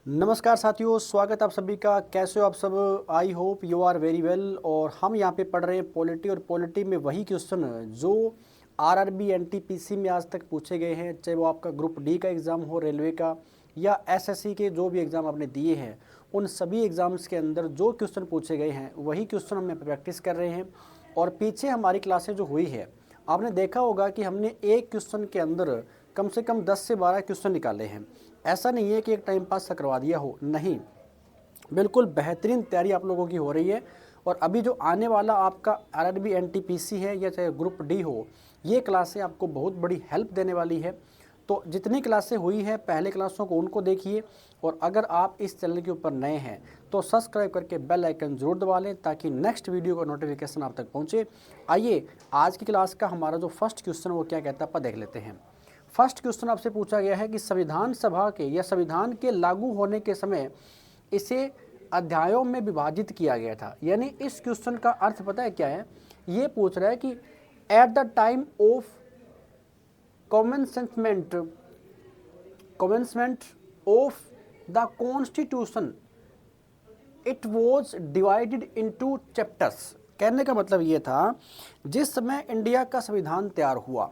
नमस्कार साथियों, स्वागत आप सभी का। कैसे हो आप सब? I hope you are very well. और हम यहाँ पे पढ़ रहे हैं पॉलिटी, और पॉलिटी में वही क्वेश्चन जो आरआरबी एनटीपीसी में आज तक पूछे गए हैं, चाहे वो आपका ग्रुप डी का एग्ज़ाम हो, रेलवे का, या एसएससी के जो भी एग्ज़ाम आपने दिए हैं, उन सभी एग्ज़ाम्स के अंदर जो क्वेश्चन पूछे गए हैं वही क्वेश्चन हम यहाँ पे प्रैक्टिस कर रहे हैं। और पीछे हमारी क्लासें जो हुई है, आपने देखा होगा कि हमने एक क्वेश्चन के अंदर कम से कम 10 से 12 क्वेश्चन निकाले हैं। ऐसा नहीं है कि एक टाइम पास सा करवा दिया हो, नहीं, बिल्कुल बेहतरीन तैयारी आप लोगों की हो रही है। और अभी जो आने वाला आपका आरआरबी एनटीपीसी है या चाहे ग्रुप डी हो, ये क्लासें आपको बहुत बड़ी हेल्प देने वाली है। तो जितनी क्लासें हुई है पहले क्लासों को उनको देखिए, और अगर आप इस चैनल के ऊपर नए हैं तो सब्सक्राइब करके बेल आइकन ज़रूर दबा लें ताकि नेक्स्ट वीडियो का नोटिफिकेशन आप तक पहुँचे। आइए आज की क्लास का हमारा जो फर्स्ट क्वेश्चन वो क्या कहता है आप देख लेते हैं। फर्स्ट क्वेश्चन आपसे पूछा गया है कि संविधान सभा के या संविधान के लागू होने के समय इसे अध्यायों में विभाजित किया गया था। यानी इस क्वेश्चन का अर्थ पता है क्या है? ये पूछ रहा है कि at the time of commencement of the constitution it was divided into chapters. कहने का मतलब ये था, जिस समय इंडिया का संविधान तैयार हुआ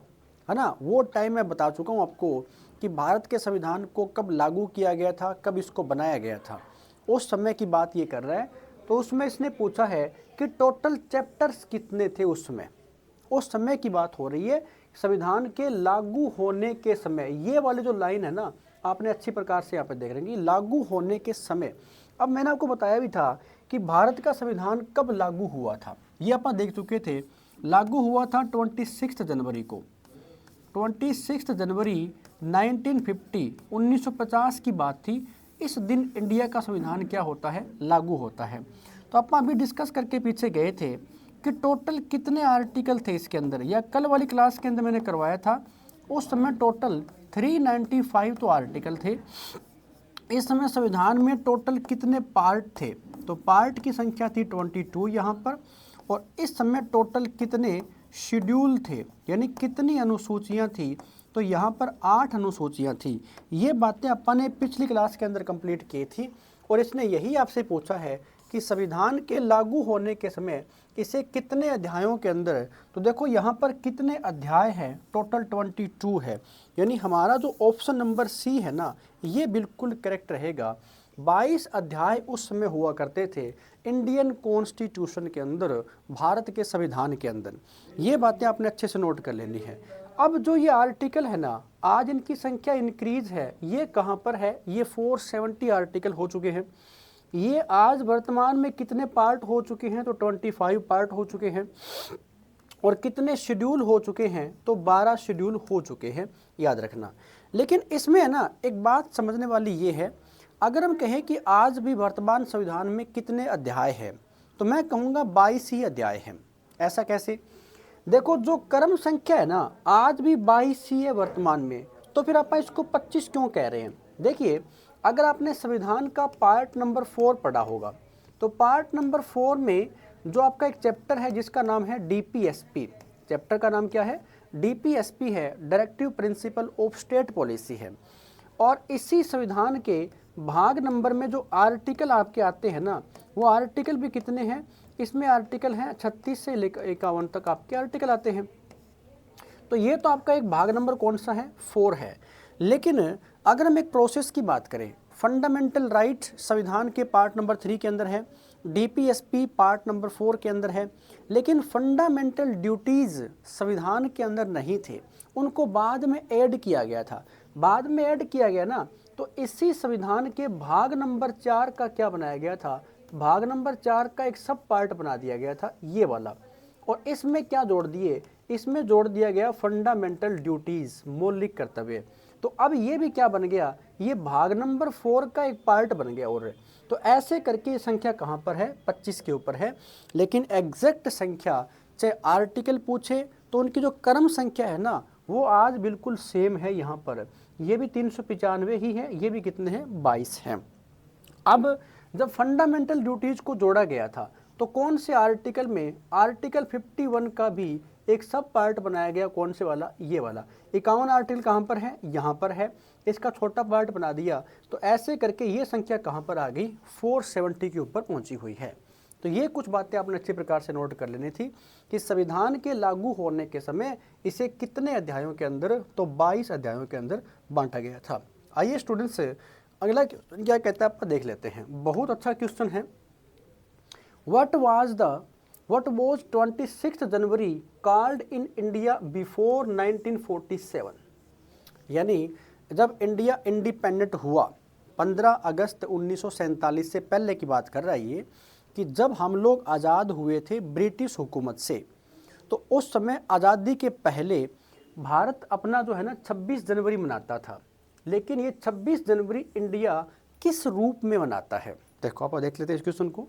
है ना, वो टाइम मैं बता चुका हूँ आपको कि भारत के संविधान को कब लागू किया गया था, कब इसको बनाया गया था, उस समय की बात ये कर रहा है। तो उसमें इसने पूछा है कि टोटल चैप्टर्स कितने थे उस समय की बात हो रही है, संविधान के लागू होने के समय। ये वाली जो लाइन है ना, आपने अच्छी प्रकार से यहाँ पे देख रहे हैं, लागू होने के समय। अब मैंने आपको बताया भी था कि भारत का संविधान कब लागू हुआ था, ये आप देख चुके थे। लागू हुआ था 26 जनवरी को, 26 जनवरी 1950 की बात थी। इस दिन इंडिया का संविधान क्या होता है, लागू होता है। तो आप अभी डिस्कस करके पीछे गए थे कि टोटल कितने आर्टिकल थे इसके अंदर, या कल वाली क्लास के अंदर मैंने करवाया था, उस समय टोटल 395 तो आर्टिकल थे। इस समय संविधान में टोटल कितने पार्ट थे, तो पार्ट की संख्या थी 22 यहाँ पर। और इस समय टोटल कितने शेड्यूल थे, यानी कितनी अनुसूचियाँ थी, तो यहाँ पर 8 अनुसूचियाँ थी। ये बातें अपन ने पिछली क्लास के अंदर कंप्लीट की थी। और इसने यही आपसे पूछा है कि संविधान के लागू होने के समय इसे कितने अध्यायों के अंदर, तो देखो यहाँ पर कितने अध्याय हैं, टोटल 22 है। यानी हमारा जो ऑप्शन नंबर सी है ना, ये बिल्कुल करेक्ट रहेगा। 22 अध्याय उस समय हुआ करते थे इंडियन कॉन्स्टिट्यूशन के अंदर, भारत के संविधान के अंदर। ये बातें आपने अच्छे से नोट कर लेनी है। अब जो ये आर्टिकल है ना, आज इनकी संख्या इंक्रीज है। ये कहाँ पर है? ये 470 आर्टिकल हो चुके हैं। ये आज वर्तमान में कितने पार्ट हो चुके हैं, तो 25 पार्ट हो चुके हैं। और कितने शेड्यूल हो चुके हैं, तो 12 शेड्यूल हो चुके हैं, याद रखना। लेकिन इसमें है ना एक बात समझने वाली ये है, अगर हम कहें कि आज भी वर्तमान संविधान में कितने अध्याय हैं, तो मैं कहूँगा 22 ही अध्याय हैं। ऐसा कैसे? देखो, जो क्रम संख्या है ना, आज भी 22 ही है वर्तमान में, तो फिर आप इसको 25 क्यों कह रहे हैं? देखिए, अगर आपने संविधान का पार्ट नंबर 4 पढ़ा होगा, तो पार्ट नंबर 4 में जो आपका एक चैप्टर है जिसका नाम है डीपीएसपी। चैप्टर का नाम क्या है? डीपीएसपी है, directive principle of state policy है। और इसी संविधान के भाग नंबर में जो आर्टिकल आपके आते हैं ना, वो आर्टिकल भी कितने हैं? इसमें आर्टिकल हैं 36 से लेकर 51 तक आपके आर्टिकल आते हैं। तो ये तो आपका एक भाग नंबर कौन सा है? 4 है। लेकिन अगर हम एक प्रोसेस की बात करें, फंडामेंटल राइट संविधान के पार्ट नंबर 3 के अंदर है, डीपीएसपी पार्ट नंबर 4 के अंदर है, लेकिन फंडामेंटल ड्यूटीज़ संविधान के अंदर नहीं थे, उनको बाद में ऐड किया गया था। बाद में ऐड किया गया ना, तो इसी संविधान के भाग नंबर 4 का क्या बनाया गया था? भाग नंबर 4 का एक सब पार्ट बना दिया गया था, ये वाला। और इसमें क्या जोड़ दिए? इसमें जोड़ दिया गया फंडामेंटल ड्यूटीज़, मौलिक कर्तव्य। तो अब ये भी क्या बन गया? ये भाग नंबर 4 का एक पार्ट बन गया। और तो ऐसे करके संख्या कहाँ पर है? 25 के ऊपर है। लेकिन एग्जैक्ट संख्या चाहे आर्टिकल पूछे तो उनकी जो क्रम संख्या है ना, वो आज बिल्कुल सेम है। यहाँ पर ये भी 395 ही है, ये भी कितने हैं? 22 हैं। अब जब फंडामेंटल ड्यूटीज़ को जोड़ा गया था, तो कौन से आर्टिकल में? आर्टिकल 51 का भी एक सब पार्ट बनाया गया, कौन से वाला, ये वाला। 51 आर्टिकल कहाँ पर है, यहाँ पर है, इसका छोटा पार्ट बना दिया, तो ऐसे करके ये संख्या कहाँ पर आ गई, 470 के ऊपर पहुँची हुई है। तो ये कुछ बातें आपने अच्छे प्रकार से नोट कर लेनी थी कि संविधान के लागू होने के समय इसे कितने अध्यायों के अंदर, तो 22 अध्यायों के अंदर बांटा गया था। आइए स्टूडेंट्स, अगला क्वेश्चन क्या कहता है आपका देख लेते हैं। बहुत अच्छा क्वेश्चन है। What was 26 January called in India before 1947? यानी जब इंडिया इंडिपेंडेंट हुआ 15 अगस्त 1947 से पहले की बात कर रहा है ये, कि जब हम लोग आज़ाद हुए थे ब्रिटिश हुकूमत से, तो उस समय आज़ादी के पहले भारत अपना जो है ना 26 जनवरी मनाता था। लेकिन ये 26 जनवरी इंडिया किस रूप में मनाता है, देखो आप देख लेते हैं इस क्वेश्चन को।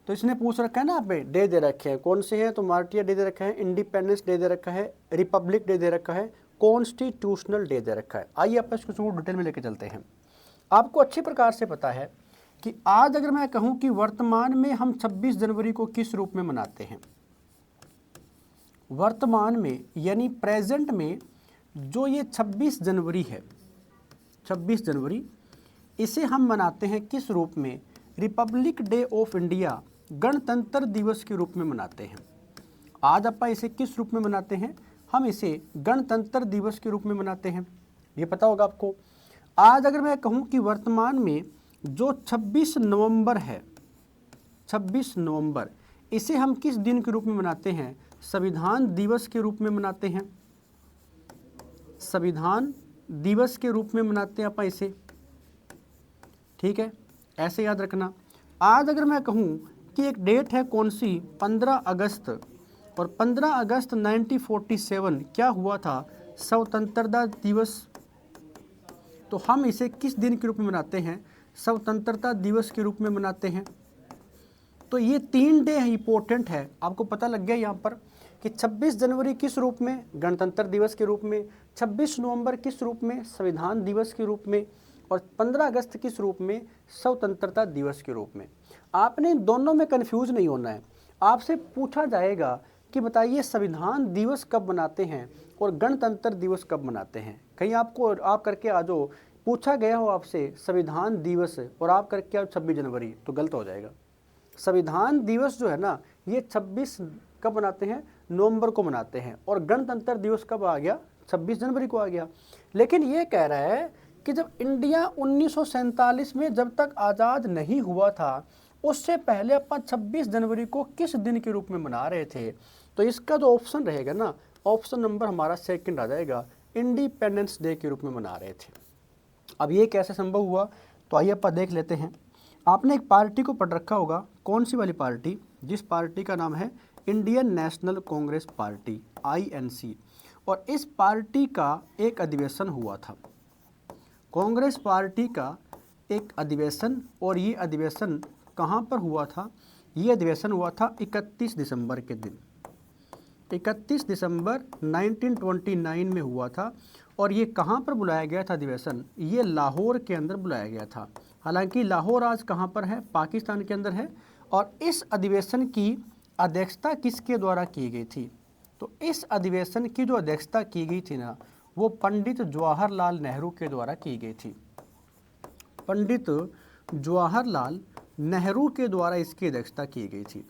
तो इसने पूछ रखा है ना, आप डे दे रखे हैं, कौन से हैं, तो मार्टियर डे दे रखा है, इंडिपेंडेंस डे दे रखा है, रिपब्लिक डे दे रखा है, कॉन्स्टिट्यूशनल डे दे रखा है। आइए आप इस क्वेश्चन को डिटेल में लेके चलते हैं। आपको अच्छी प्रकार से पता है कि आज अगर मैं कहूँ कि वर्तमान में हम 26 जनवरी को किस रूप में मनाते हैं, वर्तमान में यानी प्रेजेंट में जो ये 26 जनवरी है, 26 जनवरी, इसे हम मनाते हैं किस रूप में, रिपब्लिक डे ऑफ इंडिया, गणतंत्र दिवस के रूप में मनाते हैं। आज अपन इसे किस रूप में मनाते हैं, हम इसे गणतंत्र दिवस के रूप में मनाते हैं, ये पता होगा आपको। आज अगर मैं कहूँ कि वर्तमान में जो 26 नवंबर है, 26 नवंबर, इसे हम किस दिन के रूप में मनाते हैं, संविधान दिवस के रूप में मनाते हैं, संविधान दिवस के रूप में मनाते हैं अपन इसे, ठीक है, ऐसे याद रखना। आज अगर मैं कहूँ कि एक डेट है कौन सी, 15 अगस्त, और 15 अगस्त 1947 क्या हुआ था, स्वतंत्रता दिवस, तो हम इसे किस दिन के रूप में मनाते हैं, स्वतंत्रता दिवस के रूप में मनाते हैं। तो ये 3 डे इंपॉर्टेंट है, आपको पता लग गया यहाँ पर कि 26 जनवरी किस रूप में, गणतंत्र दिवस के रूप में, 26 नवंबर किस रूप में, संविधान दिवस के रूप में, और 15 अगस्त किस रूप में, स्वतंत्रता दिवस के रूप में। आपने दोनों में कंफ्यूज नहीं होना है। आपसे पूछा जाएगा कि बताइए संविधान दिवस कब मनाते हैं और गणतंत्र दिवस कब मनाते हैं। कहीं आपको आप करके आ जाओ, पूछा गया हो आपसे संविधान दिवस और आप करके आओ 26 जनवरी, तो गलत हो जाएगा। संविधान दिवस जो है ना, ये 26 कब मनाते हैं, नवंबर को मनाते हैं, और गणतंत्र दिवस कब आ गया, 26 जनवरी को आ गया। लेकिन ये कह रहा है कि जब इंडिया 1947 में जब तक आज़ाद नहीं हुआ था, उससे पहले अपन 26 जनवरी को किस दिन के रूप में मना रहे थे। तो इसका जो ऑप्शन रहेगा ना, ऑप्शन नंबर हमारा सेकंड आ जाएगा, इंडिपेंडेंस डे के रूप में मना रहे थे। अब ये कैसे संभव हुआ, तो आइए अपन देख लेते हैं। आपने एक पार्टी को पढ़ रखा होगा, कौन सी वाली पार्टी, जिस पार्टी का नाम है Indian national Congress party, INC, और इस पार्टी का एक अधिवेशन हुआ था, कांग्रेस पार्टी का एक अधिवेशन, और ये अधिवेशन कहाँ पर हुआ था, ये अधिवेशन हुआ था 31 दिसंबर के दिन, 31 दिसंबर 1929 में हुआ था। और ये कहाँ पर बुलाया गया था अधिवेशन, ये लाहौर के अंदर बुलाया गया था। हालांकि लाहौर आज कहाँ पर है, पाकिस्तान के अंदर है। और इस अधिवेशन की अध्यक्षता किसके द्वारा की गई थी, तो इस अधिवेशन की जो अध्यक्षता की गई थी ना, वो पंडित जवाहरलाल नेहरू के द्वारा की गई थी। पंडित जवाहरलाल नेहरू के द्वारा इसकी अध्यक्षता की गई थी।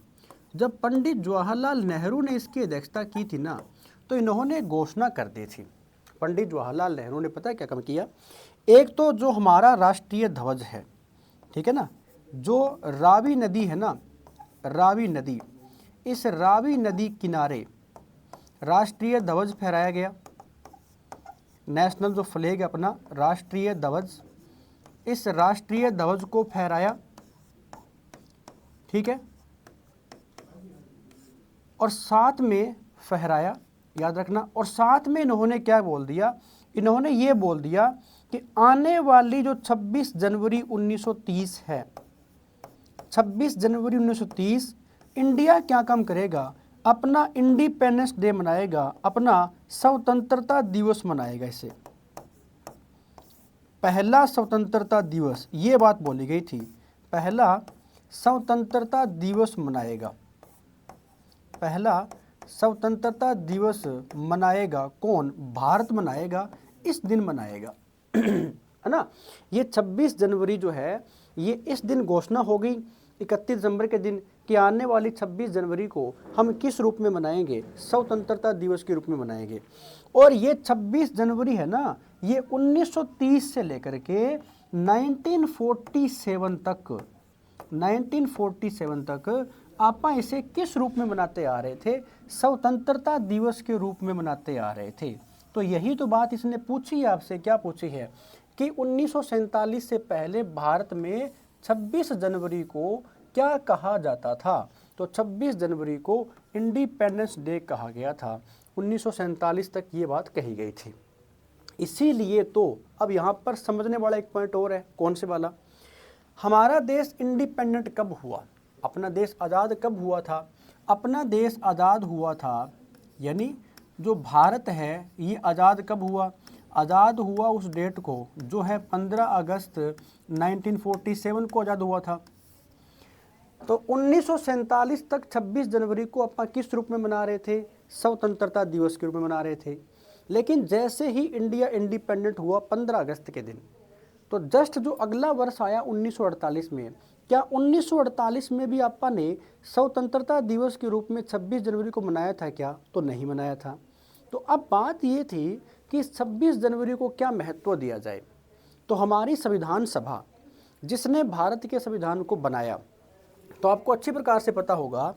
जब पंडित जवाहरलाल नेहरू ने इसकी अध्यक्षता की थी ना, तो इन्होंने घोषणा कर दी थी। पंडित जवाहरलाल नेहरू ने पता है क्या काम किया, एक तो जो हमारा राष्ट्रीय ध्वज है, ठीक है ना, जो रावी नदी है ना, रावी नदी, इस रावी नदी किनारे राष्ट्रीय ध्वज फहराया गया। नेशनल जो फ्लैग है अपना, राष्ट्रीय ध्वज, इस राष्ट्रीय ध्वज को फहराया, ठीक है, और साथ में फहराया, याद रखना। और साथ में इन्होंने क्या बोल दिया, इन्होंने ये बोल दिया कि आने वाली जो 26 जनवरी 1930 है, 26 जनवरी 1930 इंडिया क्या काम करेगा, अपना इंडिपेंडेंस डे मनाएगा, अपना स्वतंत्रता दिवस मनाएगा। इसे पहला स्वतंत्रता दिवस, ये बात बोली गई थी, पहला स्वतंत्रता दिवस मनाएगा, पहला स्वतंत्रता दिवस मनाएगा कौन? भारत मनाएगा, इस दिन मनाएगा है ना। ये 26 जनवरी जो है ये इस दिन घोषणा हो गई 31 दिसंबर के दिन कि आने वाली 26 जनवरी को हम किस रूप में मनाएंगे? स्वतंत्रता दिवस के रूप में मनाएंगे। और ये 26 जनवरी है ना, ये 1930 से लेकर के 1947 तक आप इसे किस रूप में मनाते आ रहे थे? स्वतंत्रता दिवस के रूप में मनाते आ रहे थे। तो यही तो बात इसने पूछी है आपसे। क्या पूछी है? कि 1947 से पहले भारत में 26 जनवरी को क्या कहा जाता था? तो 26 जनवरी को इंडिपेंडेंस डे कहा गया था। 1947 तक ये बात कही गई थी। इसीलिए तो अब यहाँ पर समझने वाला एक पॉइंट और है। कौन से वाला? हमारा देश इंडिपेंडेंट कब हुआ? अपना देश आज़ाद कब हुआ था? अपना देश आज़ाद हुआ था, यानी जो भारत है ये आज़ाद कब हुआ? आज़ाद हुआ उस डेट को जो है 15 अगस्त 1947 को आज़ाद हुआ था। तो 1947 तक 26 जनवरी को अपन किस रूप में मना रहे थे? स्वतंत्रता दिवस के रूप में मना रहे थे। लेकिन जैसे ही इंडिया इंडिपेंडेंट हुआ 15 अगस्त के दिन, तो जस्ट जो अगला वर्ष आया 1948 में, क्या 1948 में भी आपा ने स्वतंत्रता दिवस के रूप में 26 जनवरी को मनाया था क्या? तो नहीं मनाया था। तो अब बात ये थी कि 26 जनवरी को क्या महत्व दिया जाए। तो हमारी संविधान सभा जिसने भारत के संविधान को बनाया, तो आपको अच्छी प्रकार से पता होगा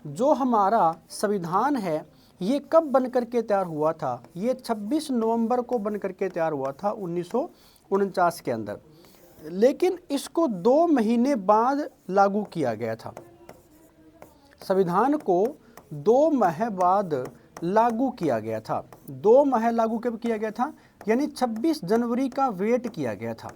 जो हमारा संविधान है ये कब बनकर के तैयार हुआ था? ये 26 नवंबर को बनकर के तैयार हुआ था 1949 के अंदर। लेकिन इसको 2 महीने बाद लागू किया गया था। संविधान को 2 माह बाद लागू किया गया था। 2 माह लागू कब किया गया था? यानी 26 जनवरी का वेट किया गया था।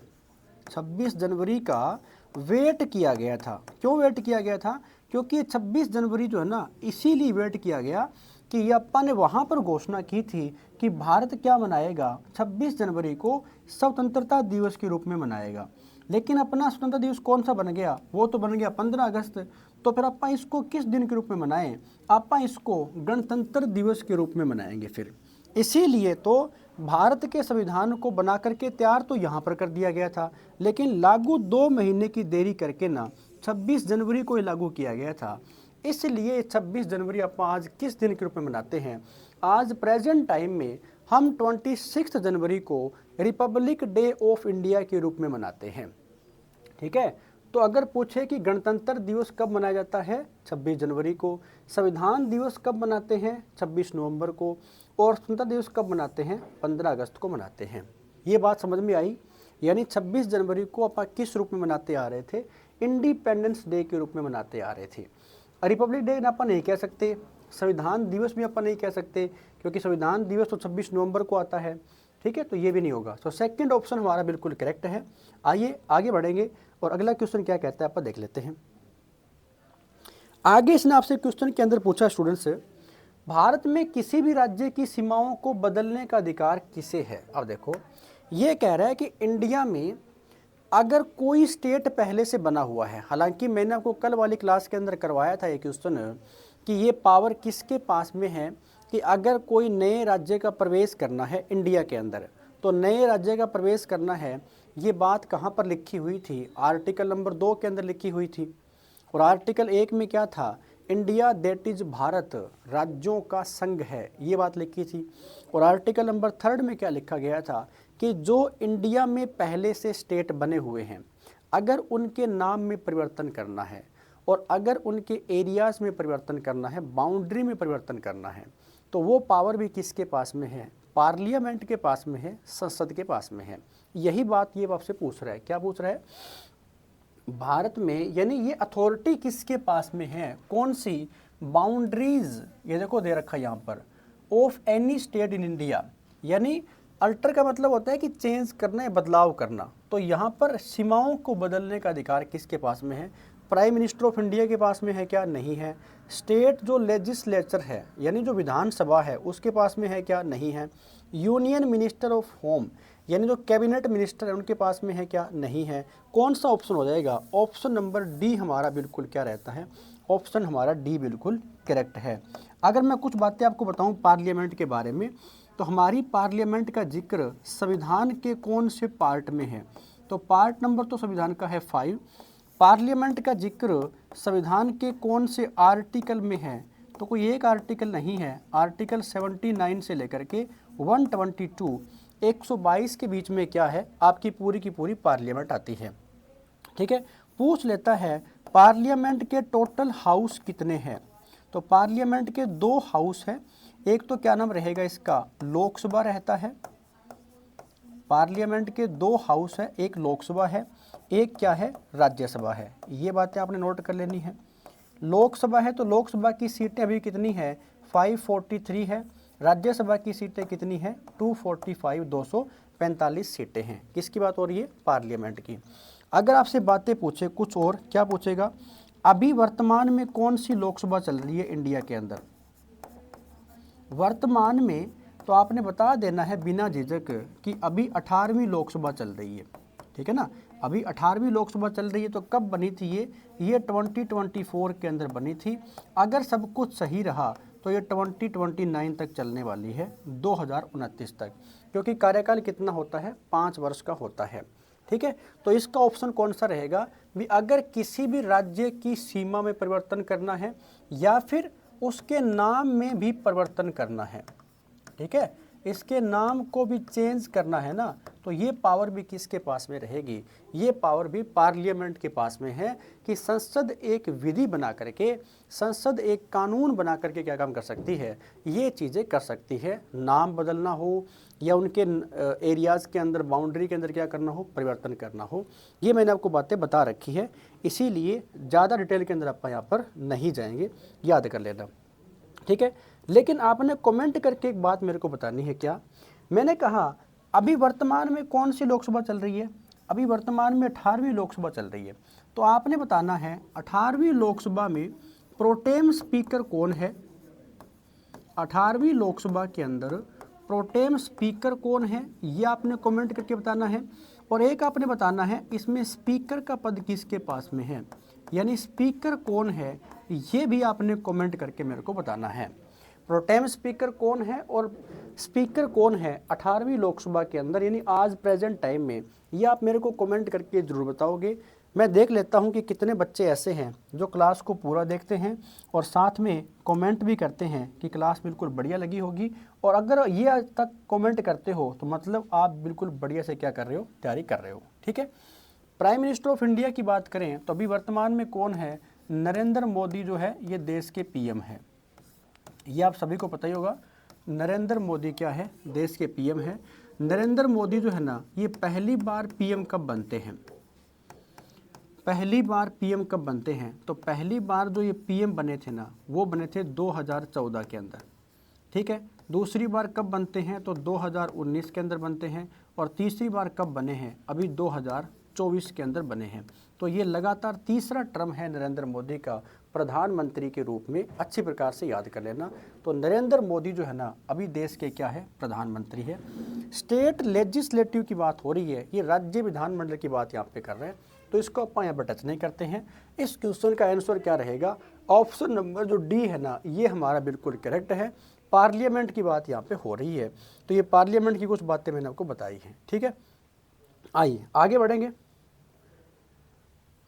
26 जनवरी का वेट किया गया था। क्यों वेट किया गया था? क्योंकि 26 जनवरी जो है ना, इसीलिए वेट किया गया कि ये अप्पा ने वहाँ पर घोषणा की थी कि भारत क्या मनाएगा? 26 जनवरी को स्वतंत्रता दिवस के रूप में मनाएगा। लेकिन अपना स्वतंत्रता दिवस कौन सा बन गया? वो तो बन गया 15 अगस्त। तो फिर अप्पा इसको किस दिन के रूप में मनाएं? अप्पा इसको गणतंत्र दिवस के रूप में मनाएंगे फिर। इसीलिए तो भारत के संविधान को बना करके तैयार तो यहाँ पर कर दिया गया था, लेकिन लागू 2 महीने की देरी करके ना 26 जनवरी को ही लागू किया गया था। इसलिए 26 जनवरी आप आज किस दिन के रूप में मनाते हैं? आज प्रेजेंट टाइम में हम 26 जनवरी को रिपब्लिक डे ऑफ इंडिया के रूप में मनाते हैं। ठीक है। तो अगर पूछे कि गणतंत्र दिवस कब मनाया जाता है? 26 जनवरी को। संविधान दिवस कब मनाते हैं? 26 नवंबर को। और स्वतंत्रता दिवस कब मनाते हैं? 15 अगस्त को मनाते हैं। ये बात समझ में आई। यानी 26 जनवरी को अपन किस रूप में मनाते आ रहे थे? इंडिपेंडेंस डे के रूप में मनाते आ रहे थे। रिपब्लिक डे अपन नहीं कह सकते, संविधान दिवस भी अपन नहीं कह सकते, क्योंकि संविधान दिवस तो 26 नवंबर को आता है। ठीक है, तो ये भी नहीं होगा। तो सेकंड ऑप्शन हमारा बिल्कुल करेक्ट है। आइए आगे बढ़ेंगे और अगला क्वेश्चन क्या कहता है अपन देख लेते हैं। आगे इसने आपसे क्वेश्चन के अंदर पूछा स्टूडेंट्स, भारत में किसी भी राज्य की सीमाओं को बदलने का अधिकार किसे है? अब देखो ये कह रहा है कि इंडिया में अगर कोई स्टेट पहले से बना हुआ है, हालांकि मैंने आपको कल वाली क्लास के अंदर करवाया था ये क्वेश्चन कि ये पावर किसके पास में है कि अगर कोई नए राज्य का प्रवेश करना है इंडिया के अंदर, तो नए राज्य का प्रवेश करना है, ये बात कहाँ पर लिखी हुई थी? आर्टिकल नंबर 2 के अंदर लिखी हुई थी। और आर्टिकल 1 में क्या था? इंडिया दैट इज भारत राज्यों का संघ है, ये बात लिखी थी। और आर्टिकल नंबर 3 में क्या लिखा गया था कि जो इंडिया में पहले से स्टेट बने हुए हैं, अगर उनके नाम में परिवर्तन करना है और अगर उनके एरियाज़ में परिवर्तन करना है, बाउंड्री में परिवर्तन करना है, तो वो पावर भी किसके पास में है? पार्लियामेंट के पास में है, संसद के पास में है। यही बात ये आपसे पूछ रहा है। क्या पूछ रहा है? भारत में यानी ये अथॉरिटी किसके पास में है? कौन सी? बाउंड्रीज, ये देखो दे रखा है यहाँ पर, of any state in India. यानी अल्टर का मतलब होता है कि चेंज करना है, बदलाव करना। तो यहाँ पर सीमाओं को बदलने का अधिकार किसके पास में है? प्राइम मिनिस्टर ऑफ इंडिया के पास में है क्या? नहीं है। स्टेट जो लेजिस्लेचर है यानी जो विधानसभा है उसके पास में है क्या? नहीं है। यूनियन मिनिस्टर ऑफ होम यानी जो कैबिनेट मिनिस्टर है उनके पास में है क्या? नहीं है। कौन सा ऑप्शन हो जाएगा? ऑप्शन नंबर डी हमारा बिल्कुल क्या रहता है? ऑप्शन हमारा डी बिल्कुल करेक्ट है। अगर मैं कुछ बातें आपको बताऊं पार्लियामेंट के बारे में, तो हमारी पार्लियामेंट का जिक्र संविधान के कौन से पार्ट में है? तो पार्ट नंबर तो संविधान का है 5। पार्लियामेंट का जिक्र संविधान के कौन से आर्टिकल में है? तो कोई एक आर्टिकल नहीं है, आर्टिकल 79 से लेकर के 122 122 के बीच में क्या है, आपकी पूरी की पूरी पार्लियामेंट आती है। ठीक है, पूछ लेता है पार्लियामेंट के टोटल हाउस कितने हैं? तो पार्लियामेंट के 2 हाउस है, एक तो क्या नाम रहेगा इसका, लोकसभा रहता है। पार्लियामेंट के 2 हाउस है, एक लोकसभा है, एक क्या है, राज्यसभा है। ये बातें आपने नोट कर लेनी है। लोकसभा है तो लोकसभा की सीटें अभी कितनी है, 543 है। राज्यसभा की सीटें कितनी है, 245, 245 सीटें हैं। किसकी बात हो रही है, पार्लियामेंट की। अगर आपसे बातें पूछे कुछ और, क्या पूछेगा, अभी वर्तमान में कौन सी लोकसभा चल रही है इंडिया के अंदर? वर्तमान में तो आपने बता देना है बिना झिझक कि अभी 18वीं लोकसभा चल रही है। ठीक है ना, अभी 18वीं लोकसभा चल रही है। तो कब बनी थी ये 2024 के अंदर बनी थी। अगर सब कुछ सही रहा तो ये 2029 तक चलने वाली है, 2029 तक, क्योंकि कार्यकाल कितना होता है, 5 वर्ष का होता है। ठीक है, तो इसका ऑप्शन कौन सा रहेगा भी, अगर किसी भी राज्य की सीमा में परिवर्तन करना है या फिर उसके नाम में भी परिवर्तन करना है। ठीक है, इसके नाम को भी चेंज करना है ना, तो ये पावर भी किसके पास में रहेगी, ये पावर भी पार्लियामेंट के पास में है कि संसद एक विधि बना करके, संसद एक कानून बना करके क्या काम कर सकती है, ये चीज़ें कर सकती है। नाम बदलना हो या उनके एरियाज़ के अंदर, बाउंड्री के अंदर क्या करना हो, परिवर्तन करना हो। ये मैंने आपको बातें बता रखी है, इसीलिए ज़्यादा डिटेल के अंदर आप यहाँ पर नहीं जाएंगे, याद कर लेना। ठीक है, लेकिन आपने कमेंट करके एक बात मेरे को बतानी है। क्या मैंने कहा, अभी वर्तमान में कौन सी लोकसभा चल रही है? अभी वर्तमान में 18वीं लोकसभा चल रही है। तो आपने बताना है 18वीं लोकसभा में प्रोटेम स्पीकर कौन है? 18वीं लोकसभा के अंदर प्रोटेम स्पीकर कौन है, ये आपने कमेंट करके बताना है। और एक आपने बताना है इसमें स्पीकर का पद किसके पास में है, यानी स्पीकर कौन है, ये भी आपने कमेंट करके मेरे को बताना है। प्रोटेम स्पीकर कौन है और स्पीकर कौन है 18वीं लोकसभा के अंदर, यानी आज प्रेजेंट टाइम में, ये आप मेरे को कमेंट करके ज़रूर बताओगे। मैं देख लेता हूं कि कितने बच्चे ऐसे हैं जो क्लास को पूरा देखते हैं और साथ में कमेंट भी करते हैं कि क्लास बिल्कुल बढ़िया लगी होगी। और अगर ये आज तक कमेंट करते हो तो मतलब आप बिल्कुल बढ़िया से क्या कर रहे हो, तैयारी कर रहे हो। ठीक है, प्राइम मिनिस्टर ऑफ इंडिया की बात करें तो अभी वर्तमान में कौन है, नरेंद्र मोदी जो है ये देश के पीएम है। ये आप सभी को पता ही होगा, नरेंद्र मोदी क्या है, देश के पीएम है। नरेंद्र मोदी जो है ना, ये पहली बार पीएम कब बनते हैं, पहली बार पीएम कब बनते हैं? तो पहली बार जो ये पीएम बने थे ना, वो बने थे 2014 के अंदर। ठीक है, दूसरी बार कब बनते हैं तो 2019 के अंदर बनते हैं। और तीसरी बार कब बने हैं, अभी 2024 के अंदर बने हैं। तो ये लगातार तीसरा टर्म है नरेंद्र मोदी का प्रधानमंत्री के रूप में, अच्छी प्रकार से याद कर लेना। तो नरेंद्र मोदी जो है ना, अभी देश के क्या है, प्रधानमंत्री है। स्टेट लेजिस्लेटिव की बात हो रही है, ये राज्य विधानमंडल की बात यहाँ पे कर रहे हैं, तो इसको अपन यहाँ पर टच नहीं करते हैं। इस क्वेश्चन का आंसर क्या रहेगा, ऑप्शन नंबर जो डी है ना, ये हमारा बिल्कुल करेक्ट है। पार्लियामेंट की बात यहाँ पे हो रही है, तो ये पार्लियामेंट की कुछ बातें मैंने आपको बताई हैं। ठीक है, आइए आगे बढ़ेंगे।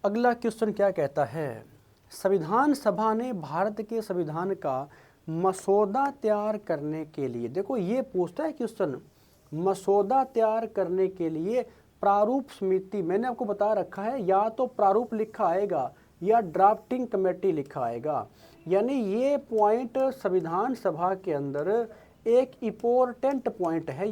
अगला क्वेश्चन क्या कहता है, संविधान सभा ने भारत के संविधान का मसौदा तैयार करने के लिए, देखो ये पूछता है क्वेश्चन, मसौदा तैयार करने के लिए प्रारूप समिति, मैंने आपको बता रखा है या तो प्रारूप लिखा आएगा या ड्राफ्टिंग कमेटी लिखा आएगा। यानी ये पॉइंट संविधान सभा के अंदर एक इम्पोर्टेंट पॉइंट है।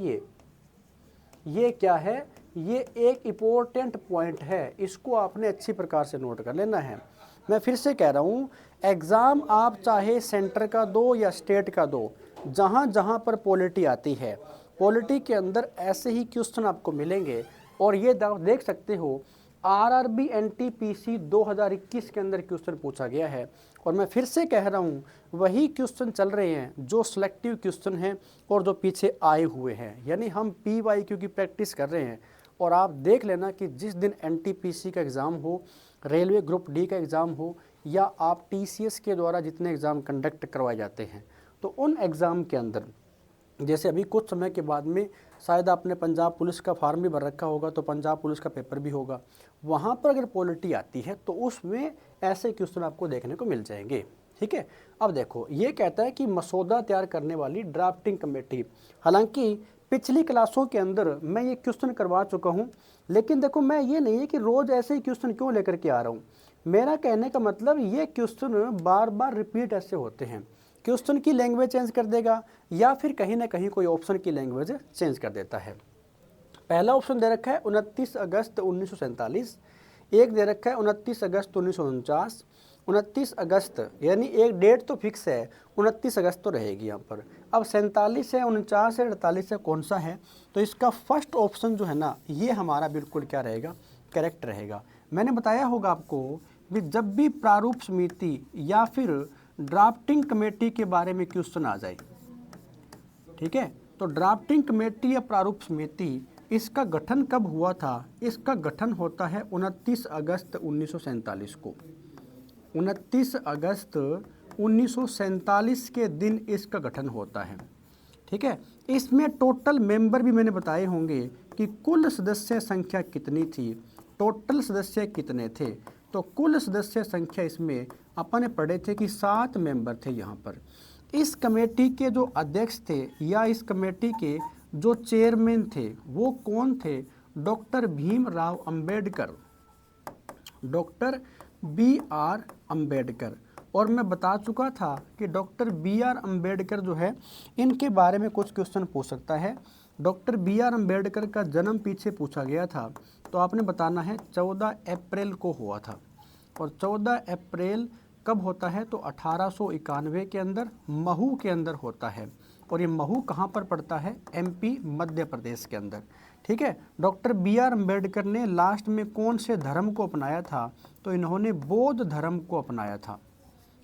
ये क्या है, ये एक इम्पोर्टेंट पॉइंट है, इसको आपने अच्छी प्रकार से नोट कर लेना है। मैं फिर से कह रहा हूँ, एग्ज़ाम आप चाहे सेंटर का दो या स्टेट का दो, जहाँ जहाँ पर पॉलिटी आती है, पॉलिटी के अंदर ऐसे ही क्वेश्चन आपको मिलेंगे। और ये देख सकते हो आरआरबी एनटीपीसी 2021 के अंदर क्वेश्चन पूछा गया है। और मैं फिर से कह रहा हूँ, वही क्वेश्चन चल रहे हैं जो सिलेक्टिव क्वेश्चन हैं और जो पीछे आए हुए हैं, यानी हम PYQ की प्रैक्टिस कर रहे हैं। और आप देख लेना कि जिस दिन एनटीपीसी का एग्ज़ाम हो, रेलवे ग्रुप डी का एग्ज़ाम हो, या आप TCS के द्वारा जितने एग्ज़ाम कंडक्ट करवाए जाते हैं, तो उन एग्ज़ाम के अंदर जैसे अभी कुछ समय के बाद में शायद आपने पंजाब पुलिस का फॉर्म भी भर रखा होगा, तो पंजाब पुलिस का पेपर भी होगा, वहाँ पर अगर पॉलिटी आती है तो उसमें ऐसे क्वेश्चन आपको देखने को मिल जाएंगे। ठीक है, अब देखो ये कहता है कि मसौदा तैयार करने वाली ड्राफ्टिंग कमेटी, हालांकि पिछली क्लासों के अंदर मैं ये क्वेश्चन करवा चुका हूँ, लेकिन देखो मैं ये नहीं है कि रोज़ ऐसे ही क्वेश्चन क्यों लेकर के आ रहा हूँ। मेरा कहने का मतलब ये क्वेश्चन बार बार रिपीट ऐसे होते हैं, क्वेश्चन की लैंग्वेज चेंज कर देगा या फिर कहीं ना कहीं कोई ऑप्शन की लैंग्वेज चेंज कर देता है। पहला ऑप्शन दे रखा है 29 अगस्त 1947, एक दे रखा है 29 अगस्त 1949, 29 अगस्त यानी एक डेट तो फिक्स है, 29 अगस्त तो रहेगी यहाँ पर। अब 47 है, 49 है, 48 है, कौन सा है? तो इसका फर्स्ट ऑप्शन जो है ना, ये हमारा बिल्कुल क्या रहेगा, करेक्ट रहेगा। मैंने बताया होगा आपको भी जब भी प्रारूप समिति या फिर ड्राफ्टिंग कमेटी के बारे में क्वेश्चन आ जाए, ठीक है, तो ड्राफ्टिंग कमेटी या प्रारूप समिति इसका गठन कब हुआ था? इसका गठन होता है 29 अगस्त 1947 को। 29 अगस्त 1947 के दिन इसका गठन होता है। ठीक है, इसमें टोटल मेंबर भी मैंने बताए होंगे कि कुल सदस्य संख्या कितनी थी, टोटल सदस्य कितने थे। तो कुल सदस्य संख्या इसमें अपन ने पढ़े थे कि 7 मेंबर थे यहाँ पर। इस कमेटी के जो अध्यक्ष थे या इस कमेटी के जो चेयरमैन थे वो कौन थे? Doctor Bhimrao Ambedkar, doctor BR Ambedkar. और मैं बता चुका था कि डॉक्टर BR अंबेडकर जो है, इनके बारे में कुछ क्वेश्चन पूछ सकता है। डॉक्टर BR अंबेडकर का जन्म पीछे पूछा गया था, तो आपने बताना है 14 अप्रैल को हुआ था। और 14 अप्रैल कब होता है? तो 1891 के अंदर महू के अंदर होता है। और ये महू कहाँ पर पड़ता है? MP मध्य प्रदेश के अंदर। ठीक है, डॉक्टर BR अंबेडकर ने लास्ट में कौन से धर्म को अपनाया था? तो इन्होंने बौद्ध धर्म को अपनाया था।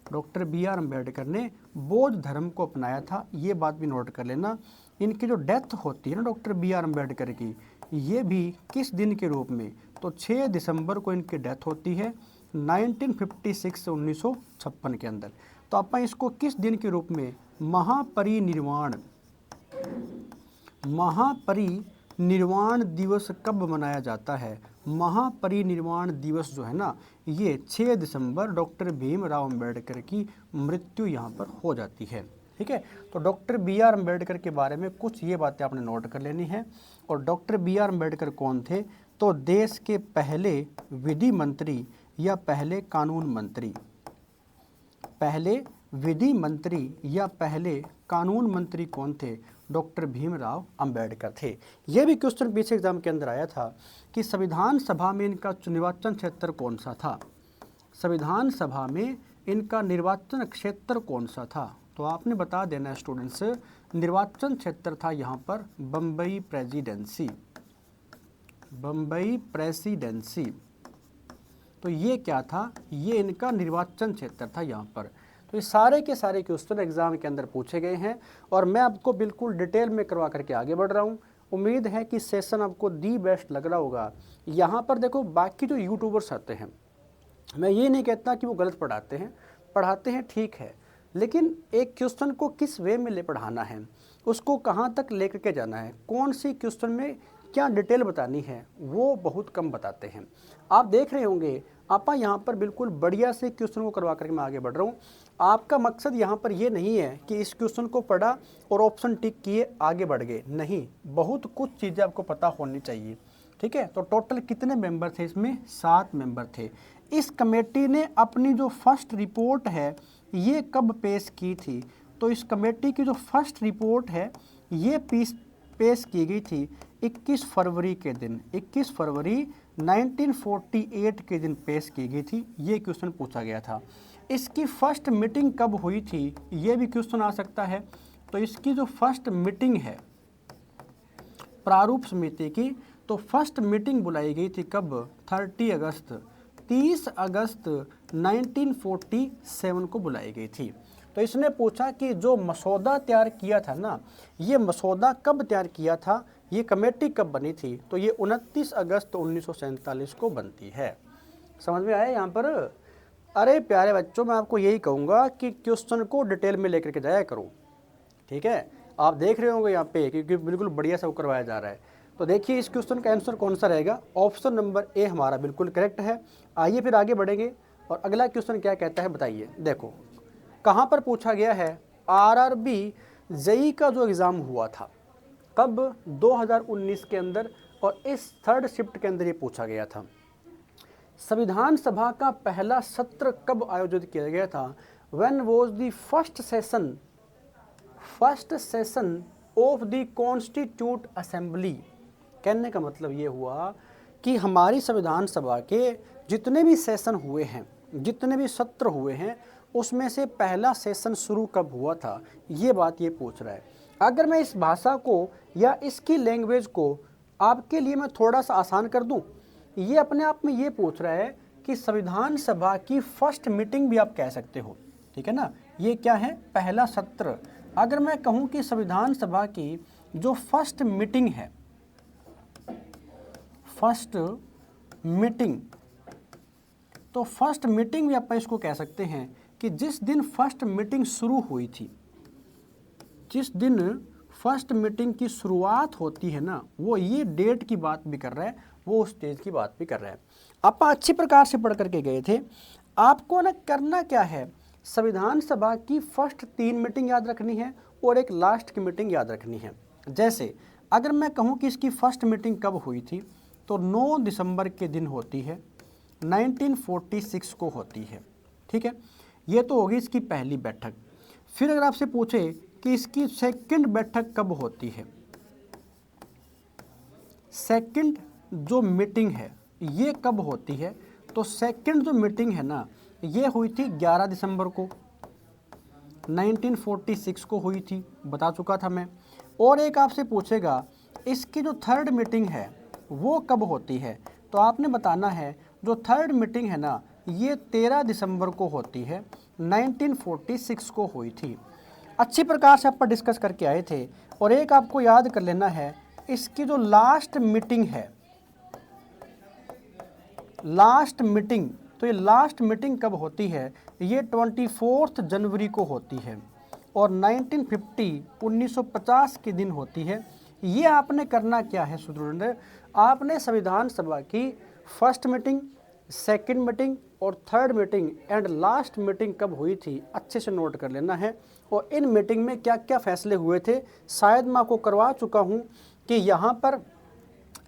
डॉक्टर BR अंबेडकर ने बौद्ध धर्म को अपनाया था, ये बात भी नोट कर लेना। इनकी जो डेथ होती है ना डॉक्टर BR अंबेडकर की, ये भी किस दिन के रूप में? तो 6 दिसंबर को इनकी डेथ होती है 1956 1956 के अंदर। तो आप इसको किस दिन के रूप में? महापरिनिर्वाण, महापरिनिर्वाण दिवस कब मनाया जाता है? महापरिनिर्वाण दिवस जो है ना, ये 6 दिसंबर डॉक्टर भीमराव अंबेडकर की मृत्यु यहाँ पर हो जाती है। ठीक है, तो डॉक्टर BR अंबेडकर के बारे में कुछ ये बातें आपने नोट कर लेनी है। और डॉक्टर BR अंबेडकर कौन थे? तो देश के पहले विधि मंत्री या पहले कानून मंत्री, पहले विधि मंत्री या पहले कानून मंत्री कौन थे? डॉक्टर भीमराव अंबेडकर थे। यह भी क्वेश्चन पीछे एग्जाम के अंदर आया था कि संविधान सभा में इनका निर्वाचन क्षेत्र कौन सा था? संविधान सभा में इनका निर्वाचन क्षेत्र कौन सा था? तो आपने बता देना है स्टूडेंट्स, निर्वाचन क्षेत्र था यहाँ पर बम्बई प्रेसिडेंसी, बम्बई प्रेसिडेंसी। तो ये क्या था? ये इनका निर्वाचन क्षेत्र था यहाँ पर। तो ये सारे के सारे क्वेश्चन एग्जाम के अंदर पूछे गए हैं और मैं आपको बिल्कुल डिटेल में करवा करके आगे बढ़ रहा हूँ। उम्मीद है कि सेशन आपको दी बेस्ट लग रहा होगा। यहाँ पर देखो बाकी जो यूट्यूबर्स आते हैं, मैं ये नहीं कहता कि वो गलत पढ़ाते हैं ठीक है, लेकिन एक क्वेश्चन को किस वे में ले पढ़ाना है, उसको कहाँ तक लेकर के जाना है, कौन सी क्वेश्चन में क्या डिटेल बतानी है, वो बहुत कम बताते हैं। आप देख रहे होंगे आपा यहाँ पर बिल्कुल बढ़िया से क्वेश्चन को करवा करके मैं आगे बढ़ रहा हूँ। आपका मकसद यहाँ पर ये नहीं है कि इस क्वेश्चन को पढ़ा और ऑप्शन टिक किए आगे बढ़ गए, नहीं, बहुत कुछ चीज़ें आपको पता होनी चाहिए। ठीक है, तो टोटल कितने मेंबर थे इसमें? 7 मेंबर थे। इस कमेटी ने अपनी जो फर्स्ट रिपोर्ट है ये कब पेश की थी? तो इस कमेटी की जो फर्स्ट रिपोर्ट है ये पेश की गई थी 21 फरवरी के दिन, 21 फरवरी 1948 के दिन पेश की गई थी। ये क्वेश्चन पूछा गया था। इसकी फर्स्ट मीटिंग कब हुई थी? ये भी क्वेश्चन आ सकता है। तो इसकी जो फर्स्ट मीटिंग है प्रारूप समिति की, तो फर्स्ट मीटिंग बुलाई गई थी कब? 30 अगस्त 1947 को बुलाई गई थी। तो इसने पूछा कि जो मसौदा तैयार किया था ना, ये मसौदा कब तैयार किया था, ये कमेटी कब बनी थी? तो ये 29 अगस्त 1947 को बनती है। समझ में आया यहाँ पर? अरे प्यारे बच्चों, मैं आपको यही कहूँगा कि क्वेश्चन को डिटेल में लेकर के जाया करो, ठीक है। आप देख रहे होंगे यहाँ पे क्योंकि बिल्कुल बढ़िया से वो करवाया जा रहा है। तो देखिए इस क्वेश्चन का आंसर कौन सा रहेगा, ऑप्शन नंबर ए हमारा बिल्कुल करेक्ट है। आइए फिर आगे बढ़ेंगे और अगला क्वेश्चन क्या कहता है बताइए। देखो कहाँ पर पूछा गया है, आरआरबी जेई का जो एग्ज़ाम हुआ था कब, 2019 के अंदर, और इस थर्ड शिफ्ट के अंदर ये पूछा गया था। संविधान सभा का पहला सत्र कब आयोजित किया गया था, when was the first session of the constitute assembly. कहने का मतलब ये हुआ कि हमारी संविधान सभा के जितने भी सेशन हुए हैं, जितने भी सत्र हुए हैं, उसमें से पहला सेशन शुरू कब हुआ था, ये बात ये पूछ रहा है। अगर मैं इस भाषा को या इसकी लैंग्वेज को आपके लिए मैं थोड़ा सा आसान कर दूं, ये अपने आप में ये पूछ रहा है कि संविधान सभा की फर्स्ट मीटिंग भी आप कह सकते हो, ठीक है ना। ये क्या है, पहला सत्र। अगर मैं कहूँ कि संविधान सभा की जो फर्स्ट मीटिंग है, फर्स्ट मीटिंग, तो फर्स्ट मीटिंग भी आप इसको कह सकते हैं कि जिस दिन फर्स्ट मीटिंग शुरू हुई थी, जिस दिन फर्स्ट मीटिंग की शुरुआत होती है ना, वो ये डेट की बात भी कर रहा है, वो उस डेट की बात भी कर रहा है। आप अच्छी प्रकार से पढ़ करके गए थे। आपको ना करना क्या है, संविधान सभा की फर्स्ट 3 मीटिंग याद रखनी है और एक लास्ट की मीटिंग याद रखनी है। जैसे अगर मैं कहूँ कि इसकी फर्स्ट मीटिंग कब हुई थी, तो 9 दिसंबर के दिन होती है, 1946 को होती है, ठीक है। ये तो होगी इसकी पहली बैठक। फिर अगर आपसे पूछे कि इसकी सेकंड बैठक कब होती है, सेकंड जो मीटिंग है ये कब होती है, तो सेकंड जो मीटिंग है ना, ये हुई थी 11 दिसंबर को, 1946 को हुई थी, बता चुका था मैं। और एक आपसे पूछेगा इसकी जो थर्ड मीटिंग है वो कब होती है, तो आपने बताना है जो थर्ड मीटिंग है ना, ये 13 दिसंबर को होती है, 1946 को हुई थी। अच्छी प्रकार से आप पर डिस्कस करके आए थे। और एक आपको याद कर लेना है, इसकी जो लास्ट मीटिंग है, लास्ट मीटिंग, तो ये लास्ट मीटिंग कब होती है, ये 24 जनवरी को होती है और 1950 के दिन होती है। ये आपने करना क्या है स्टूडेंट, आपने संविधान सभा की फर्स्ट मीटिंग, सेकंड मीटिंग और third meeting and last meeting कब हुई थी अच्छे से नोट कर लेना है। और इन मीटिंग में क्या क्या फैसले हुए थे, शायद मैं आपको करवा चुका हूँ कि यहाँ पर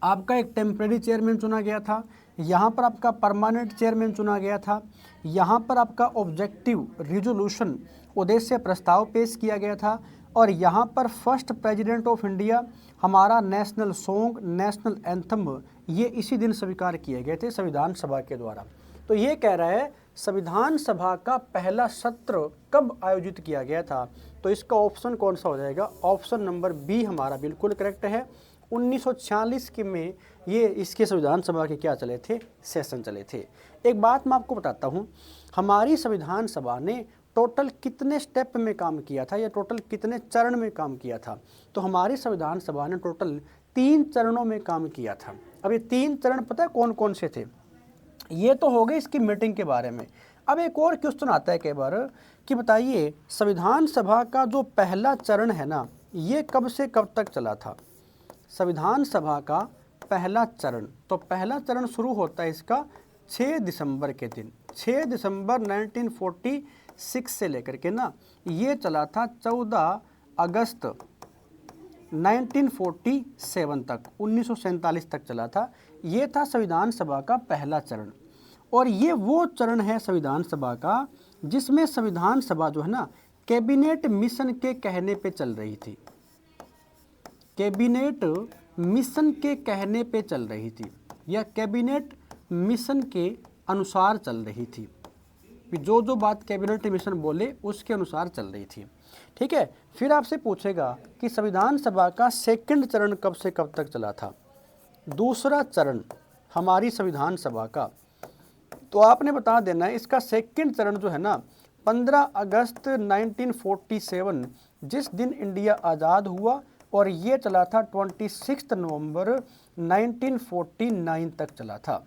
आपका एक टेम्परेरी चेयरमैन चुना गया था, यहाँ पर आपका परमानेंट चेयरमैन चुना गया था, यहाँ पर आपका ऑब्जेक्टिव रिजोल्यूशन उद्देश्य प्रस्ताव पेश किया गया था, और यहाँ पर फर्स्ट प्रेसिडेंट ऑफ इंडिया, हमारा नेशनल सॉन्ग, नेशनल एंथम, ये इसी दिन स्वीकार किए गए थे संविधान सभा के द्वारा। तो ये कह रहा है संविधान सभा का पहला सत्र कब आयोजित किया गया था, तो इसका ऑप्शन कौन सा हो जाएगा, ऑप्शन नंबर बी हमारा बिल्कुल करेक्ट है। 1946 के में ये इसके संविधान सभा के क्या चले थे, सेशन चले थे। एक बात मैं आपको बताता हूँ, हमारी संविधान सभा ने टोटल कितने स्टेप में काम किया था या टोटल कितने चरण में काम किया था, तो हमारी संविधान सभा ने टोटल 3 चरणों में काम किया था। अब ये 3 चरण पता है कौन कौन से थे, ये तो हो गए इसकी मीटिंग के बारे में। अब एक और क्वेश्चन आता है कई बार कि बताइए संविधान सभा का जो पहला चरण है ना, ये कब से कब तक चला था, संविधान सभा का पहला चरण, तो पहला चरण शुरू होता है इसका 6 दिसंबर के दिन, 6 दिसंबर 1946 से लेकर के ना ये चला था 14 अगस्त 1947 तक, 1947 तक चला था। ये था संविधान सभा का पहला चरण। और ये वो चरण है संविधान सभा का जिसमें संविधान सभा जो है ना कैबिनेट मिशन के कहने पे चल रही थी, कैबिनेट मिशन के कहने पे चल रही थी या कैबिनेट मिशन के अनुसार चल रही थी, जो जो बात कैबिनेट मिशन बोले उसके अनुसार चल रही थी, ठीक है। फिर आपसे पूछेगा कि संविधान सभा का सेकंड चरण कब से कब तक चला था, दूसरा चरण हमारी संविधान सभा का, तो आपने बता देना है इसका सेकंड चरण जो है ना 15 अगस्त 1947 जिस दिन इंडिया आज़ाद हुआ, और ये चला था 26 नवंबर 1949 तक चला था।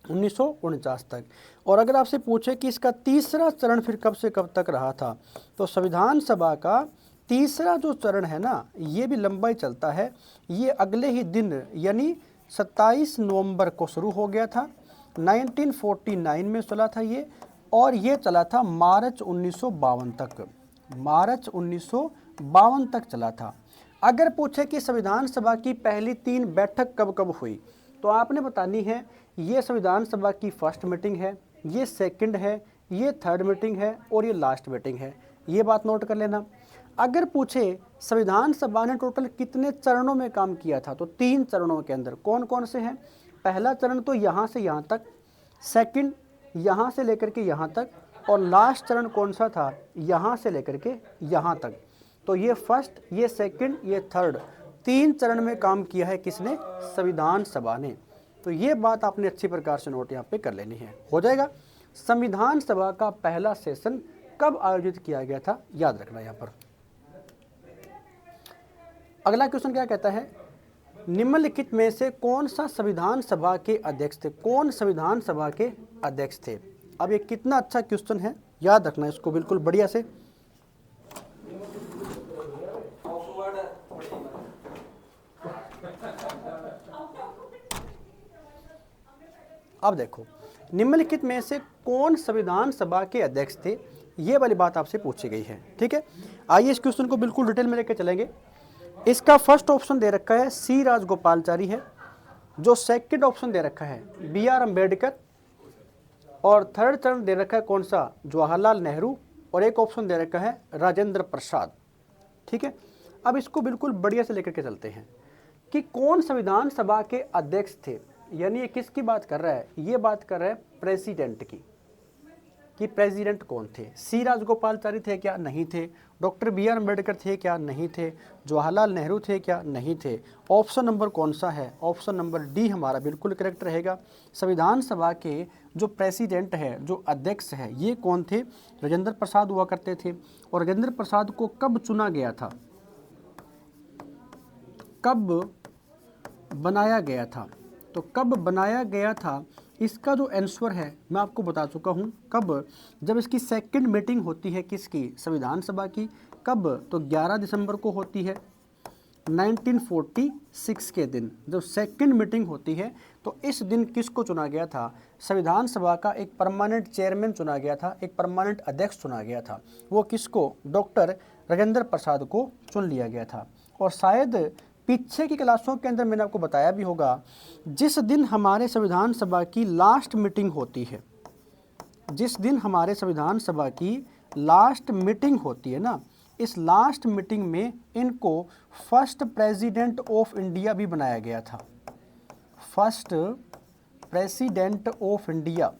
1949 तक। और अगर आपसे पूछे कि इसका तीसरा चरण फिर कब से कब तक रहा था, तो संविधान सभा का तीसरा जो चरण है ना, ये भी लंबा ही चलता है। ये अगले ही दिन यानी 27 नवंबर को शुरू हो गया था, 1949 में चला था ये, और ये चला था मार्च 1952 तक। मार्च 1952 तक चला था। अगर पूछे कि संविधान सभा की पहली 3 बैठक कब कब हुई, तो आपने बतानी है ये संविधान सभा की फर्स्ट मीटिंग है, ये सेकंड है, ये थर्ड मीटिंग है और ये लास्ट मीटिंग है। ये बात नोट कर लेना। अगर पूछे संविधान सभा ने टोटल कितने चरणों में काम किया था, तो 3 चरणों के अंदर कौन कौन से हैं? पहला चरण तो यहाँ से यहाँ तक, सेकंड यहाँ से लेकर के यहाँ तक, और लास्ट चरण कौन सा था? यहाँ से लेकर के यहाँ तक। तो ये फर्स्ट, ये सेकंड, ये थर्ड, 3 चरण में काम किया है किसने? संविधान सभा ने। तो ये बात आपने अच्छी प्रकार से नोट यहाँ पे कर लेनी है। हो जाएगा। संविधान सभा का पहला सेशन कब आयोजित किया गया था, याद रखना यहाँ पर। अगला क्वेश्चन क्या कहता है? निम्नलिखित में से कौन सा संविधान सभा के अध्यक्ष थे? कौन संविधान सभा के अध्यक्ष थे? अब ये कितना अच्छा क्वेश्चन है, याद रखना इसको बिल्कुल बढ़िया से। अब देखो, निम्नलिखित में से कौन संविधान सभा के अध्यक्ष थे, ये वाली बात आपसे पूछी गई है। ठीक है, आइए इस क्वेश्चन को बिल्कुल डिटेल में लेकर चलेंगे। इसका फर्स्ट ऑप्शन दे रखा है सी राजगोपालचारी है, जो सेकंड ऑप्शन दे रखा है बी आर अम्बेडकर, और थर्ड चरण दे रखा है कौन सा? जवाहरलाल नेहरू, और एक ऑप्शन दे रखा है राजेंद्र प्रसाद। ठीक है, अब इसको बिल्कुल बढ़िया से लेकर के चलते हैं कि कौन संविधान सभा के अध्यक्ष थे। यानी ये किसकी बात कर रहा है? ये बात कर रहा है प्रेसिडेंट की, कि प्रेसिडेंट कौन थे। सी राजगोपालचारी थे क्या? नहीं थे। डॉक्टर बी आर अम्बेडकर थे क्या? नहीं थे। जवाहरलाल नेहरू थे क्या? नहीं थे। ऑप्शन नंबर कौन सा है? ऑप्शन नंबर डी हमारा बिल्कुल करेक्ट रहेगा। संविधान सभा के जो प्रेसिडेंट है, जो अध्यक्ष है, ये कौन थे? राजेंद्र प्रसाद हुआ करते थे। और राजेंद्र प्रसाद को कब चुना गया था, कब बनाया गया था? तो कब बनाया गया था, इसका जो आंसर है मैं आपको बता चुका हूँ। कब? जब इसकी सेकंड मीटिंग होती है किसकी? संविधान सभा की। कब? तो 11 दिसंबर को होती है 1946 के दिन जब सेकंड मीटिंग होती है। तो इस दिन किसको चुना गया था? संविधान सभा का एक परमानेंट चेयरमैन चुना गया था, एक परमानेंट अध्यक्ष चुना गया था। वो किसको? डॉक्टर राजेंद्र प्रसाद को चुन लिया गया था। और शायद पीछे की क्लासों के अंदर मैंने आपको बताया भी होगा, जिस दिन हमारे संविधान सभा की लास्ट मीटिंग होती है, जिस दिन हमारे संविधान सभा की लास्ट मीटिंग होती है ना, इस लास्ट मीटिंग में इनको फर्स्ट प्रेसिडेंट ऑफ इंडिया भी बनाया गया था। First president of India,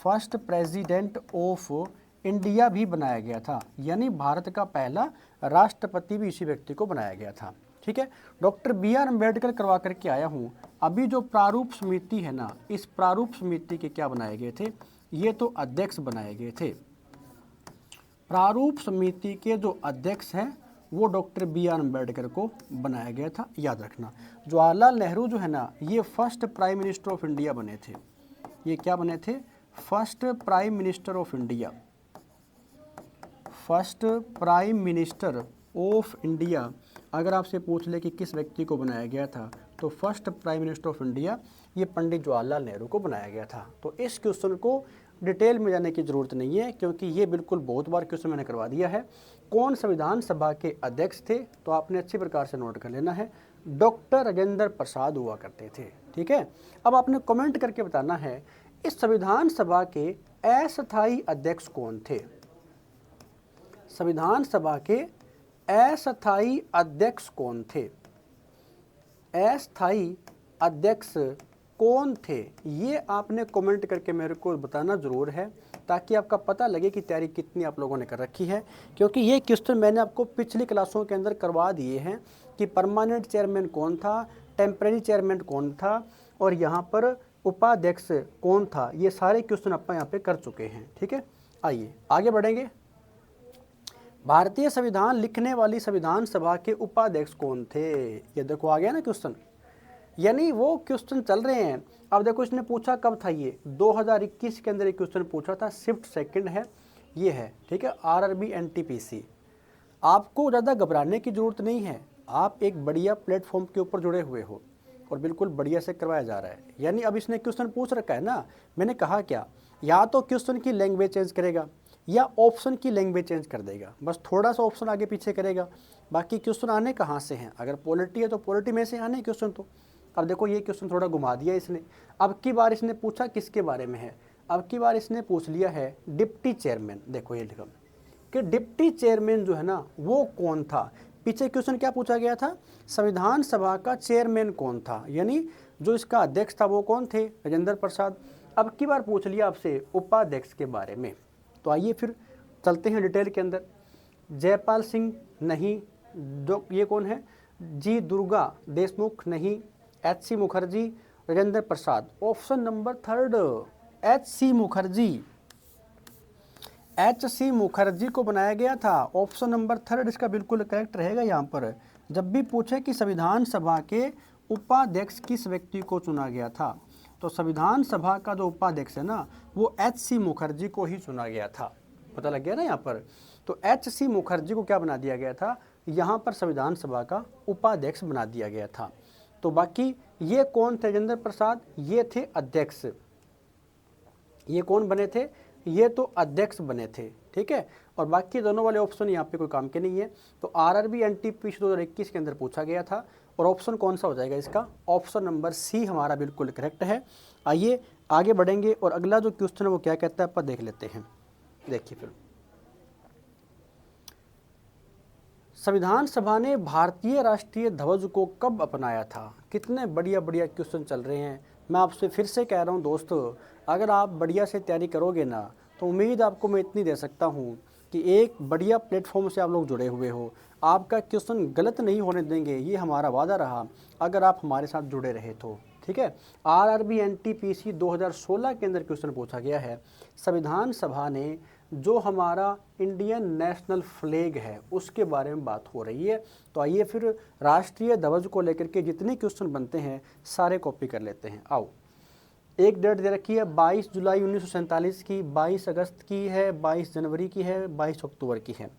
first president of India भी बनाया गया था। यानी भारत का पहला राष्ट्रपति भी इसी व्यक्ति को बनाया गया था। ठीक है, डॉक्टर बी आर अम्बेडकर करवा करके आया हूँ। अभी जो प्रारूप समिति है ना, इस प्रारूप समिति के क्या बनाए गए थे? ये तो अध्यक्ष बनाए गए थे। प्रारूप समिति के जो अध्यक्ष हैं वो डॉक्टर बी आर अम्बेडकर को बनाया गया था, याद रखना। जवाहरलाल नेहरू जो है ना, ये first prime minister of India बने थे। ये क्या बने थे? First prime minister of India. First prime minister of India अगर आपसे पूछ ले कि किस व्यक्ति को बनाया गया था, तो first prime minister of India ये पंडित जवाहरलाल नेहरू को बनाया गया था। तो इस क्वेश्चन को डिटेल में जाने की ज़रूरत नहीं है, क्योंकि ये बिल्कुल बहुत बार क्वेश्चन मैंने करवा दिया है। कौन संविधान सभा के अध्यक्ष थे? तो आपने अच्छी प्रकार से नोट कर लेना है, डॉक्टर राजेंद्र प्रसाद हुआ करते थे। ठीक है, अब आपने कमेंट करके बताना है इस संविधान सभा के अस्थायी अध्यक्ष कौन थे? संविधान सभा के अस्थायी अध्यक्ष कौन थे? अस्थायी अध्यक्ष कौन थे? ये आपने कमेंट करके मेरे को बताना ज़रूर है, ताकि आपका पता लगे कि तैयारी कितनी आप लोगों ने कर रखी है। क्योंकि ये क्वेश्चन मैंने आपको पिछली क्लासों के अंदर करवा दिए हैं कि परमानेंट चेयरमैन कौन था, टेम्परेरी चेयरमैन कौन था, और यहाँ पर उपाध्यक्ष कौन था। ये सारे क्वेश्चन आप यहाँ पे कर चुके हैं। ठीक है, आइए आगे बढ़ेंगे। भारतीय संविधान लिखने वाली संविधान सभा के उपाध्यक्ष कौन थे? ये देखो आ गया ना क्वेश्चन। यानी वो क्वेश्चन चल रहे हैं अब देखो इसने पूछा कब था, ये 2021 के अंदर एक क्वेश्चन पूछा था, शिफ्ट सेकंड है ये है, ठीक है, आरआरबी एनटीपीसी। आपको ज़्यादा घबराने की ज़रूरत नहीं है, आप एक बढ़िया प्लेटफॉर्म के ऊपर जुड़े हुए हो और बिल्कुल बढ़िया से करवाया जा रहा है। यानी अब इसने क्वेश्चन पूछ रखा है ना, मैंने कहा क्या, या तो क्वेश्चन की लैंग्वेज चेंज करेगा या ऑप्शन की लैंग्वेज चेंज कर देगा, बस थोड़ा सा ऑप्शन आगे पीछे करेगा, बाकी क्वेश्चन आने कहाँ से हैं, अगर पॉलिटी है तो पॉलिटी में से आने क्वेश्चन। तो अब देखो ये क्वेश्चन थोड़ा घुमा दिया इसने। अब की बार इसने पूछा किसके बारे में है, अब की बार इसने पूछ लिया है डिप्टी चेयरमैन। देखो ये लिखा कि डिप्टी चेयरमैन जो है ना वो कौन था। पीछे क्वेश्चन क्या पूछा गया था, संविधान सभा का चेयरमैन कौन था, यानी जो इसका अध्यक्ष था वो कौन थे, राजेंद्र प्रसाद। अब की बार पूछ लिया आपसे उपाध्यक्ष के बारे में। तो आइए फिर चलते हैं डिटेल के अंदर। जयपाल सिंह नहीं, जो ये कौन है, जी दुर्गा देशमुख नहीं, H C. Mukherjee, Rajendra Prasad. Option number third H C. Mukherjee, H C. Mukherjee को बनाया गया था। ऑप्शन नंबर थर्ड इसका बिल्कुल करेक्ट रहेगा। यहाँ पर जब भी पूछे कि संविधान सभा के उपाध्यक्ष किस व्यक्ति को चुना गया था, तो संविधान सभा का जो उपाध्यक्ष है ना वो एच.सी. मुखर्जी को ही चुना गया था। पता लग गया ना यहाँ पर। तो एच.सी. मुखर्जी को क्या बना दिया गया था, यहाँ पर संविधान सभा का उपाध्यक्ष बना दिया गया था। तो बाकी ये कौन थे, राजेंद्र प्रसाद, ये थे अध्यक्ष। ये कौन बने थे, ये तो अध्यक्ष बने थे, ठीक है। और बाकी दोनों वाले ऑप्शन यहाँ पे कोई काम के नहीं है। तो आरआरबी एनटीपीसी 2021 के अंदर पूछा गया था, और ऑप्शन कौन सा हो जाएगा इसका, ऑप्शन नंबर सी हमारा बिल्कुल करेक्ट है। आइए आगे बढ़ेंगे और अगला जो क्वेश्चन है वो क्या कहता है अपन देख लेते हैं। देखिए फिर, संविधान सभा ने भारतीय राष्ट्रीय ध्वज को कब अपनाया था। कितने बढ़िया बढ़िया क्वेश्चन चल रहे हैं। मैं आपसे फिर से कह रहा हूं दोस्तों, अगर आप बढ़िया से तैयारी करोगे ना तो उम्मीद आपको मैं इतनी दे सकता हूं कि एक बढ़िया प्लेटफॉर्म से आप लोग जुड़े हुए हो, आपका क्वेश्चन गलत नहीं होने देंगे, ये हमारा वादा रहा अगर आप हमारे साथ जुड़े रहे तो, ठीक है। आरआरबी एनटीपीसी 2016 के अंदर क्वेश्चन पूछा गया है, संविधान सभा ने जो हमारा इंडियन नेशनल फ्लैग है उसके बारे में बात हो रही है। तो आइए फिर राष्ट्रीय ध्वज को लेकर के जितने क्वेश्चन बनते हैं सारे कॉपी कर लेते हैं। आओ, एक डेट दे रखी है 22 जुलाई 1947 की, 22 अगस्त की है, 22 जनवरी की है, 22 अक्टूबर की है।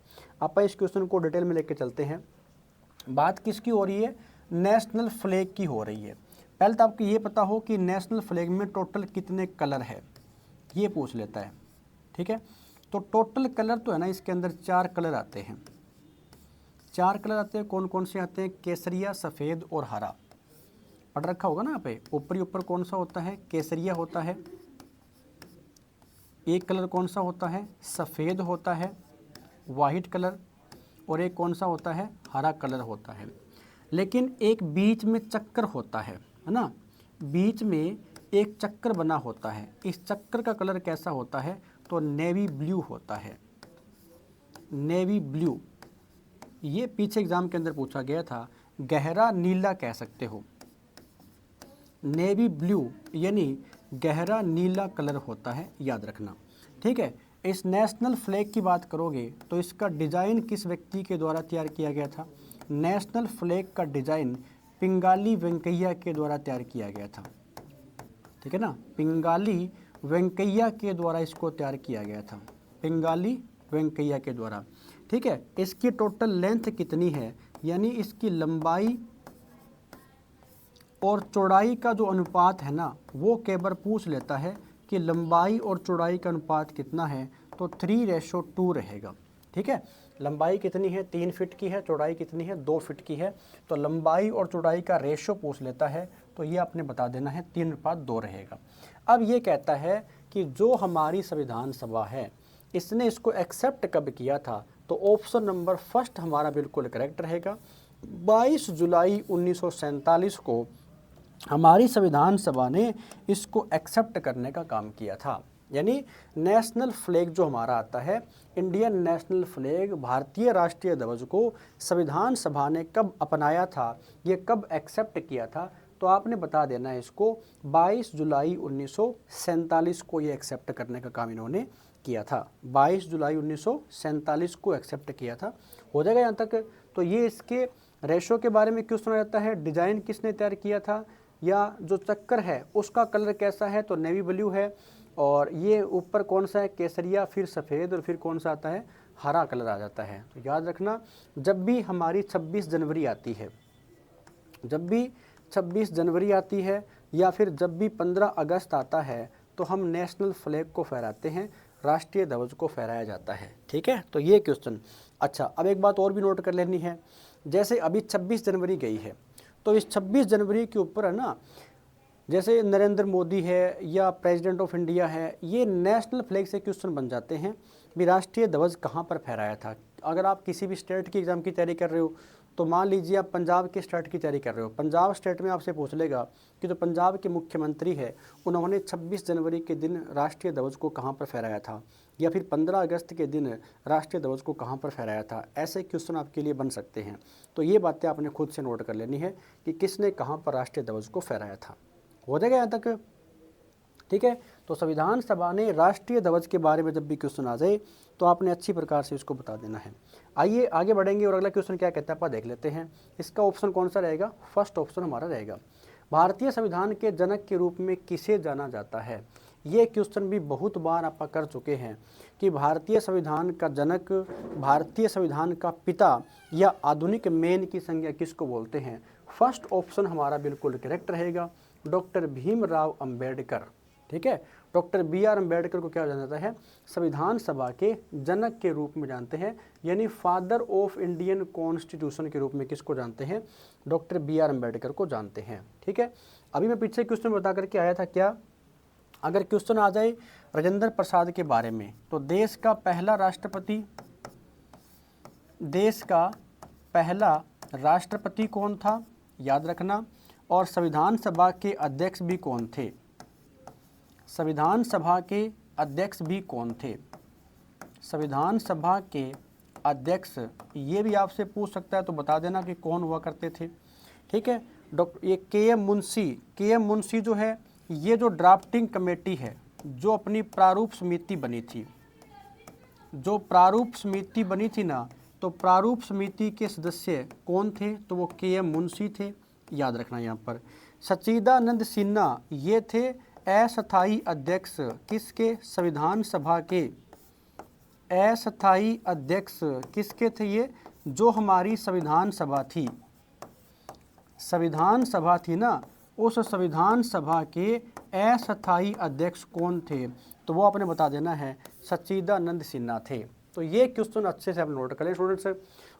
आप इस क्वेश्चन को डिटेल में लेकर चलते हैं। बात किसकी हो रही है, नेशनल फ्लैग की हो रही है। पहले तो आपको ये पता हो कि नेशनल फ्लैग में टोटल कितने कलर है, ये पूछ लेता है, ठीक है। तो टोटल कलर तो है ना इसके अंदर 4 कलर आते हैं। 4 कलर आते हैं, कौन कौन से आते हैं, केसरिया, सफ़ेद और हरा। पढ़ रखा होगा ना यहाँ पे, ऊपरी ऊपर कौन सा होता है, केसरिया होता है। एक कलर कौन सा होता है, सफ़ेद होता है, वाइट कलर, और एक कौन सा होता है, हरा कलर होता है। लेकिन एक बीच में चक्कर होता है ना, बीच में एक चक्कर बना होता है। इस चक्कर का कलर कैसा होता है, तो नेवी ब्लू होता है, नेवी ब्लू। ये पीछे एग्जाम के अंदर पूछा गया था, गहरा नीला कह सकते हो। नेवी ब्लू यानी गहरा नीला कलर होता है, याद रखना, ठीक है। इस नेशनल फ्लैग की बात करोगे तो इसका डिज़ाइन किस व्यक्ति के द्वारा तैयार किया गया था, नेशनल फ्लैग का डिज़ाइन पिंगाली वेंकैया के द्वारा तैयार किया गया था, ठीक है ना। पिंगाली वेंकैया के द्वारा इसको तैयार किया गया था, पिंगाली वेंकैया के द्वारा, ठीक है। इसकी टोटल लेंथ कितनी है, यानी इसकी लंबाई और चौड़ाई का जो अनुपात है ना वो कई बार पूछ लेता है कि लंबाई और चौड़ाई का अनुपात कितना है, तो 3:2 रहेगा, ठीक है। लंबाई कितनी है, 3 फीट की है, चौड़ाई कितनी है, 2 फीट की है। तो लंबाई और चौड़ाई का रेशो पूछ लेता है तो ये आपने बता देना है 3:2 रहेगा। अब ये कहता है कि जो हमारी संविधान सभा है इसने इसको एक्सेप्ट कब किया था, तो ऑप्शन नंबर फर्स्ट हमारा बिल्कुल करेक्ट रहेगा। 22 जुलाई 1947 को हमारी संविधान सभा ने इसको एक्सेप्ट करने का काम किया था। यानी नेशनल फ्लैग जो हमारा आता है, इंडियन नेशनल फ्लैग, भारतीय राष्ट्रीय ध्वज को संविधान सभा ने कब अपनाया था, ये कब एक्सेप्ट किया था, तो आपने बता देना है इसको 22 जुलाई 1947 को ये एक्सेप्ट करने का काम इन्होंने किया था। 22 जुलाई 1947 को एक्सेप्ट किया था। हो जाएगा यहाँ तक। तो ये इसके रेशो के बारे में क्यों सुना जाता है, डिज़ाइन किसने तैयार किया था, या जो चक्कर है उसका कलर कैसा है, तो नेवी ब्लू है। और ये ऊपर कौन सा है, केसरिया, फिर सफ़ेद और फिर कौन सा आता है, हरा कलर आ जाता है। तो याद रखना, जब भी हमारी 26 जनवरी आती है, जब भी 26 जनवरी आती है या फिर जब भी 15 अगस्त आता है, तो हम नेशनल फ्लैग को फहराते हैं, राष्ट्रीय ध्वज को फहराया जाता है। ठीक है, तो ये क्वेश्चन। अच्छा, अब एक बात और भी नोट कर लेनी है, जैसे अभी 26 जनवरी गई है, तो इस 26 जनवरी के ऊपर है ना, जैसे नरेंद्र मोदी है या प्रेसिडेंट ऑफ इंडिया है, ये नेशनल फ्लैग से क्वेश्चन बन जाते हैं भी राष्ट्रीय ध्वज कहाँ पर फहराया था। अगर आप किसी भी स्टेट की एग्ज़ाम की तैयारी कर रहे हो, तो मान लीजिए आप पंजाब के स्टेट की तैयारी कर रहे हो, पंजाब स्टेट में आपसे पूछ लेगा कि जो पंजाब के मुख्यमंत्री है उन्होंने 26 जनवरी के दिन राष्ट्रीय ध्वज को कहाँ पर फहराया था, या फिर 15 अगस्त के दिन राष्ट्रीय ध्वज को कहाँ पर फहराया था। ऐसे क्वेश्चन आपके लिए बन सकते हैं। तो ये बातें आपने खुद से नोट कर लेनी है कि किसने कहाँ पर राष्ट्रीय ध्वज को फहराया था। हो जाएगा यहाँ तक? ठीक है, तो संविधान सभा ने राष्ट्रीय ध्वज के बारे में जब भी क्वेश्चन आ जाए तो आपने अच्छी प्रकार से इसको बता देना है। आइए आगे बढ़ेंगे और अगला क्वेश्चन क्या कहता है आप देख लेते हैं। इसका ऑप्शन कौन सा रहेगा, फर्स्ट ऑप्शन हमारा रहेगा। भारतीय संविधान के जनक के रूप में किसे जाना जाता है। ये क्वेश्चन भी बहुत बार आप कर चुके हैं कि भारतीय संविधान का जनक, भारतीय संविधान का पिता या आधुनिक मैन की संज्ञा किसको बोलते हैं। फर्स्ट ऑप्शन हमारा बिल्कुल करेक्ट रहेगा, डॉक्टर भीमराव अंबेडकर। ठीक है, डॉक्टर BR अम्बेडकर को क्या जाना जाता है, संविधान सभा के जनक के रूप में जानते हैं, यानी फादर ऑफ इंडियन कॉन्स्टिट्यूशन के रूप में किसको जानते हैं, डॉक्टर BR अम्बेडकर को जानते हैं। ठीक है, अभी मैं पीछे क्वेश्चन बता करके आया था क्या, अगर क्वेश्चन आ जाए राजेंद्र प्रसाद के बारे में, तो देश का पहला राष्ट्रपति कौन था, याद रखना। और संविधान सभा के अध्यक्ष भी कौन थे, संविधान सभा के अध्यक्ष भी कौन थे, संविधान सभा के अध्यक्ष ये भी आपसे पूछ सकता है, तो बता देना कि कौन हुआ करते थे। ठीक है, ये KM मुंशी जो है, ये जो ड्राफ्टिंग कमेटी है, जो अपनी प्रारूप समिति बनी थी, जो प्रारूप समिति बनी थी ना, तो प्रारूप समिति के सदस्य कौन थे, तो वो KM मुंशी थे, याद रखना यहाँ पर। सच्चिदानंद सिन्हा ये थे अस्थायी अध्यक्ष किसके, संविधान सभा के अस्थायी अध्यक्ष किसके थे ये, जो हमारी संविधान सभा थी, संविधान सभा थी ना, उस संविधान सभा के अस्थायी अध्यक्ष कौन थे, तो वो आपने बता देना है सच्चिदानंद सिन्हा थे। तो ये क्वेश्चन अच्छे से आप नोट करें स्टूडेंट्स।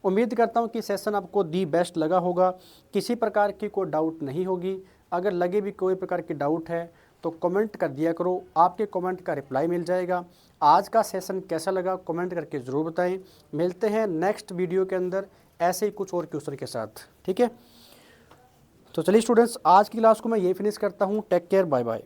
उम्मीद करता हूँ कि सेशन आपको दी बेस्ट लगा होगा, किसी प्रकार की कोई डाउट नहीं होगी। अगर लगे भी कोई प्रकार की डाउट है तो कमेंट कर दिया करो, आपके कमेंट का रिप्लाई मिल जाएगा। आज का सेशन कैसा लगा कमेंट करके ज़रूर बताएं। मिलते हैं नेक्स्ट वीडियो के अंदर ऐसे ही कुछ और क्वेश्चन के साथ। ठीक है, तो चलिए स्टूडेंट्स, आज की क्लास को मैं ये फिनिश करता हूँ। Take care, bye bye.